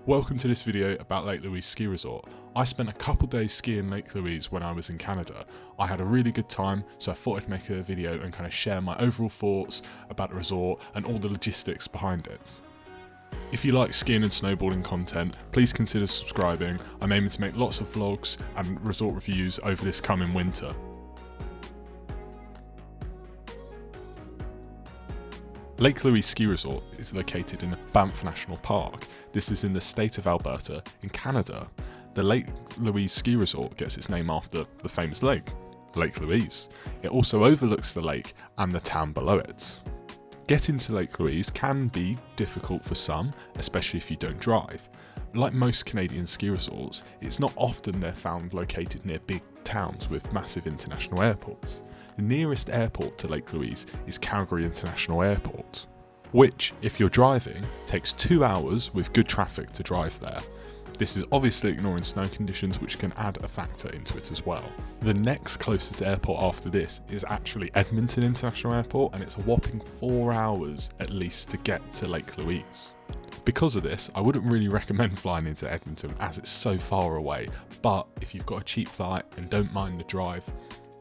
Welcome to this video about Lake Louise Ski Resort. I spent a couple days skiing Lake Louise when I was in Canada. I had a really good time, so I thought I'd make a video and kind of share my overall thoughts about the resort and all the logistics behind it. If you like skiing and snowboarding content, please consider subscribing. I'm aiming to make lots of vlogs and resort reviews over this coming winter. Lake Louise Ski Resort is located in Banff National Park. This is in the state of Alberta in Canada. The Lake Louise Ski Resort gets its name after the famous lake, Lake Louise. It also overlooks the lake and the town below it. Getting to Lake Louise can be difficult for some, especially if you don't drive. Like most Canadian ski resorts, it's not often they're found located near big towns with massive international airports. The nearest airport to Lake Louise is Calgary International Airport, which, if you're driving, takes 2 hours with good traffic to drive there. This is obviously ignoring snow conditions, which can add a factor into it as well. The next closest airport after this is actually Edmonton International Airport, and it's a whopping 4 hours at least to get to Lake Louise. Because of this, I wouldn't really recommend flying into Edmonton as it's so far away, but if you've got a cheap flight and don't mind the drive,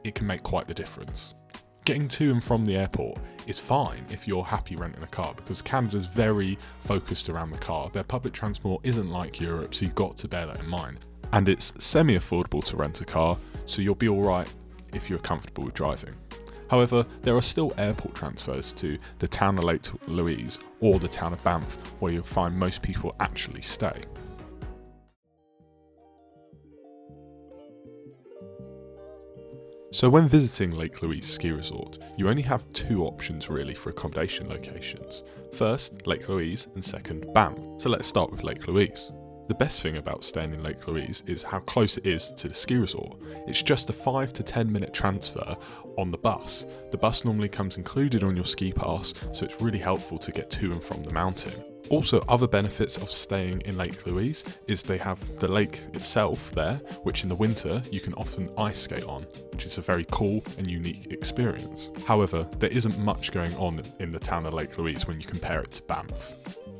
it can make quite the difference. Getting to and from the airport is fine if you're happy renting a car, because Canada's very focused around the car. Their public transport isn't like Europe, so you've got to bear that in mind. And it's semi-affordable to rent a car, so you'll be alright if you're comfortable with driving. However, there are still airport transfers to the town of Lake Louise or the town of Banff, where you'll find most people actually stay. So when visiting Lake Louise Ski Resort, you only have two options really for accommodation locations. First, Lake Louise, and second, Banff. So let's start with Lake Louise. The best thing about staying in Lake Louise is how close it is to the ski resort. It's just a 5 to 10 minute transfer on the bus. The bus normally comes included on your ski pass, so it's really helpful to get to and from the mountain. Also, other benefits of staying in Lake Louise is they have the lake itself there, which in the winter you can often ice skate on, which is a very cool and unique experience. However, there isn't much going on in the town of Lake Louise when you compare it to Banff.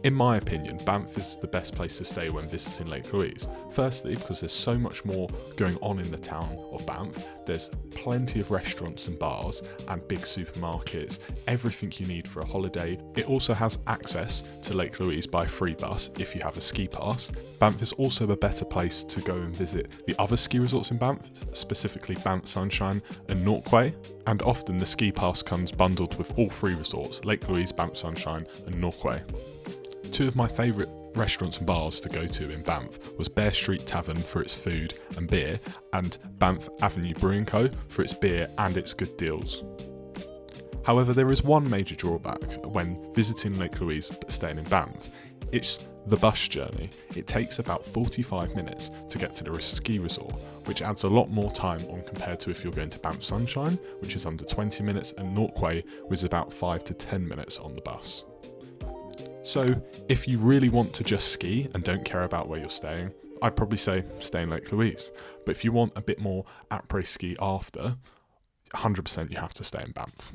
In my opinion, Banff is the best place to stay when visiting Lake Louise. Firstly, because there's so much more going on in the town of Banff. There's plenty of restaurants and bars and big supermarkets, everything you need for a holiday. It also has access to Lake Louise by free bus if you have a ski pass. Banff is also a better place to go and visit the other ski resorts in Banff, specifically Banff Sunshine and Norquay. And often the ski pass comes bundled with all three resorts, Lake Louise, Banff Sunshine and Norquay. Two of my favourite restaurants and bars to go to in Banff was Bear Street Tavern for its food and beer, and Banff Avenue Brewing Co for its beer and its good deals. However, there is one major drawback when visiting Lake Louise but staying in Banff. It's the bus journey. It takes about 45 minutes to get to the ski resort, which adds a lot more time on compared to if you're going to Banff Sunshine, which is under 20 minutes, and Norquay, which is about 5 to 10 minutes on the bus. So, if you really want to just ski and don't care about where you're staying, I'd probably say stay in Lake Louise. But if you want a bit more après-ski after, 100% you have to stay in Banff.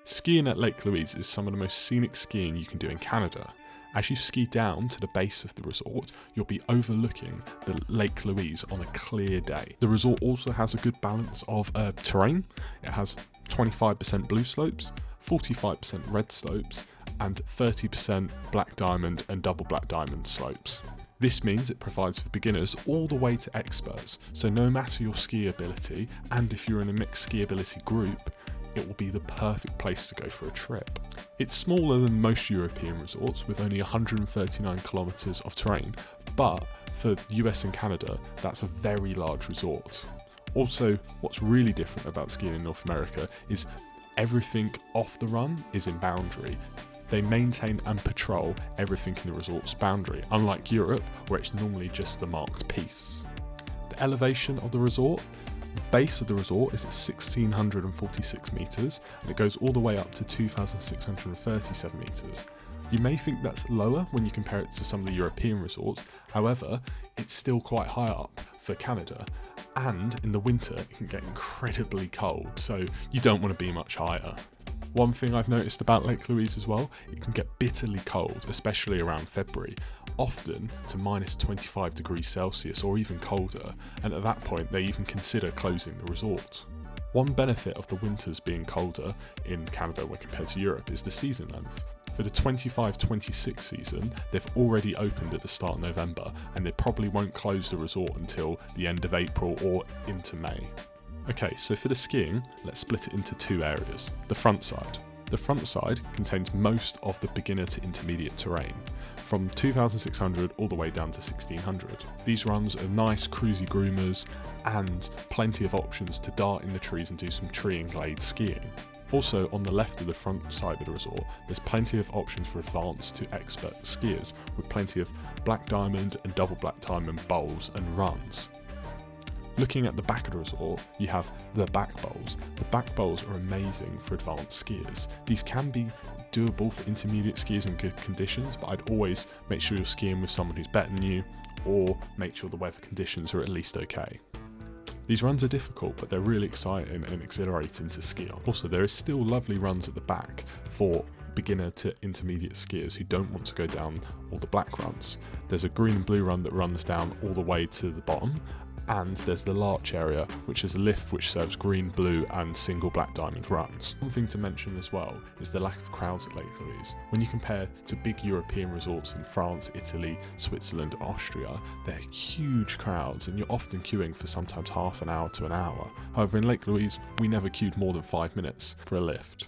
Skiing at Lake Louise is some of the most scenic skiing you can do in Canada. As you ski down to the base of the resort, you'll be overlooking the Lake Louise on a clear day. The resort also has a good balance of terrain. It has 25% blue slopes, 45% red slopes, and 30% black diamond and double black diamond slopes. This means it provides for beginners all the way to experts, so no matter your ski ability, and if you're in a mixed ski ability group, it will be the perfect place to go for a trip. It's smaller than most European resorts with only 139 kilometers of terrain, but for the US and Canada, that's a very large resort. Also, what's really different about skiing in North America is everything off the run is in boundary. They maintain and patrol everything in the resort's boundary, unlike Europe, where it's normally just the marked piece. The elevation of the resort, the base of the resort is at 1,646 metres, and it goes all the way up to 2,637 metres. You may think that's lower when you compare it to some of the European resorts, however, it's still quite high up for Canada, and in the winter it can get incredibly cold, so you don't want to be much higher. One thing I've noticed about Lake Louise as well, it can get bitterly cold, especially around February, often to minus 25 degrees Celsius or even colder, and at that point they even consider closing the resort. One benefit of the winters being colder in Canada when compared to Europe is the season length. For the 25-26 season, they've already opened at the start of November, and they probably won't close the resort until the end of April or into May. Okay, so for the skiing, let's split it into two areas. The front side. The front side contains most of the beginner to intermediate terrain, from 2,600 all the way down to 1,600. These runs are nice cruisy groomers and plenty of options to dart in the trees and do some tree and glade skiing. Also, on the left of the front side of the resort, there's plenty of options for advanced to expert skiers, with plenty of black diamond and double black diamond bowls and runs. Looking at the back of the resort, you have the back bowls. The back bowls are amazing for advanced skiers. These can be doable for intermediate skiers in good conditions, but I'd always make sure you're skiing with someone who's better than you, or make sure the weather conditions are at least okay. These runs are difficult, but they're really exciting and exhilarating to ski on. Also, there is still lovely runs at the back for beginner to intermediate skiers who don't want to go down all the black runs. There's a green and blue run that runs down all the way to the bottom, and there's the larch area, which is a lift which serves green, blue and single black diamond runs. One thing to mention as well is the lack of crowds at Lake Louise. When you compare to big European resorts in France, Italy, Switzerland, Austria, they're huge crowds and you're often queuing for sometimes half an hour to an hour. However, in Lake Louise, we never queued more than 5 minutes for a lift.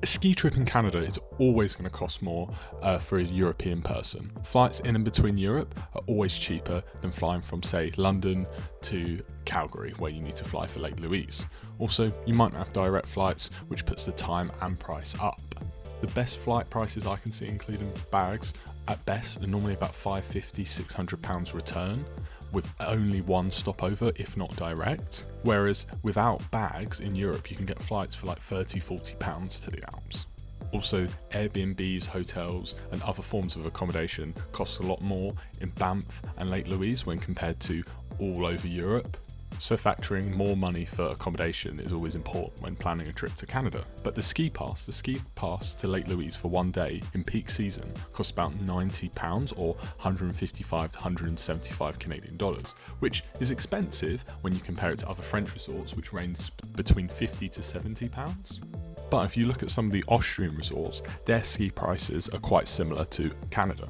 A ski trip in Canada is always going to cost more for a European person. Flights in and between Europe are always cheaper than flying from, say, London to Calgary, where you need to fly for Lake Louise. Also, you might not have direct flights, which puts the time and price up. The best flight prices I can see, including bags, at best are normally about £550–600 return, with only one stopover if not direct, whereas without bags in Europe you can get flights for like £30–40 to the Alps. Also, Airbnbs, hotels and other forms of accommodation cost a lot more in Banff and Lake Louise when compared to all over Europe. So factoring more money for accommodation is always important when planning a trip to Canada. But the ski pass to Lake Louise for one day in peak season costs about £90 or 155 to 175 Canadian dollars, which is expensive when you compare it to other French resorts, which range between £50 to £70. But if you look at some of the Austrian resorts, their ski prices are quite similar to Canada.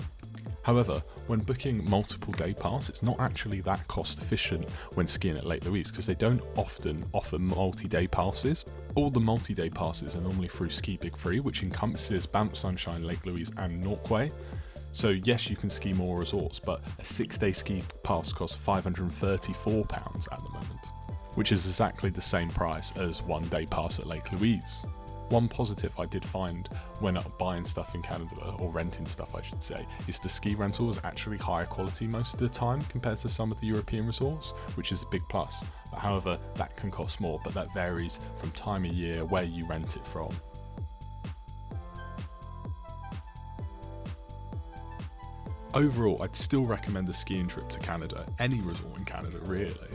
However, when booking multiple day pass, it's not actually that cost efficient when skiing at Lake Louise because they don't often offer multi-day passes. All the multi-day passes are normally through Ski Big Free, which encompasses Banff, Sunshine, Lake Louise and Norquay. So yes, you can ski more resorts, but a 6-day ski pass costs £534 at the moment, which is exactly the same price as one day pass at Lake Louise. One positive I did find when buying stuff in Canada, or renting stuff I should say, is the ski rental is actually higher quality most of the time compared to some of the European resorts, which is a big plus. But however, that can cost more, but that varies from time of year, where you rent it from. Overall, I'd still recommend a skiing trip to Canada, any resort in Canada really.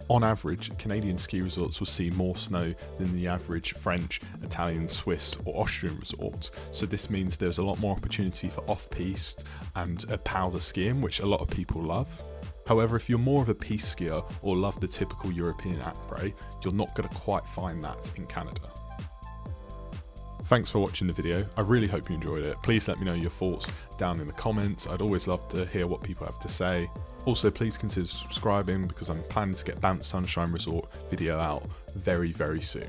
On average, Canadian ski resorts will see more snow than the average French, Italian, Swiss or Austrian resorts, so this means there's a lot more opportunity for off-piste and powder skiing, which a lot of people love. However, if you're more of a piste skier or love the typical European après, you're not going to quite find that in Canada. Thanks for watching the video. I really hope you enjoyed it. Please let me know your thoughts down in the comments. I'd always love to hear what people have to say. Also, please consider subscribing because I'm planning to get Banff Sunshine Resort video out very, very soon.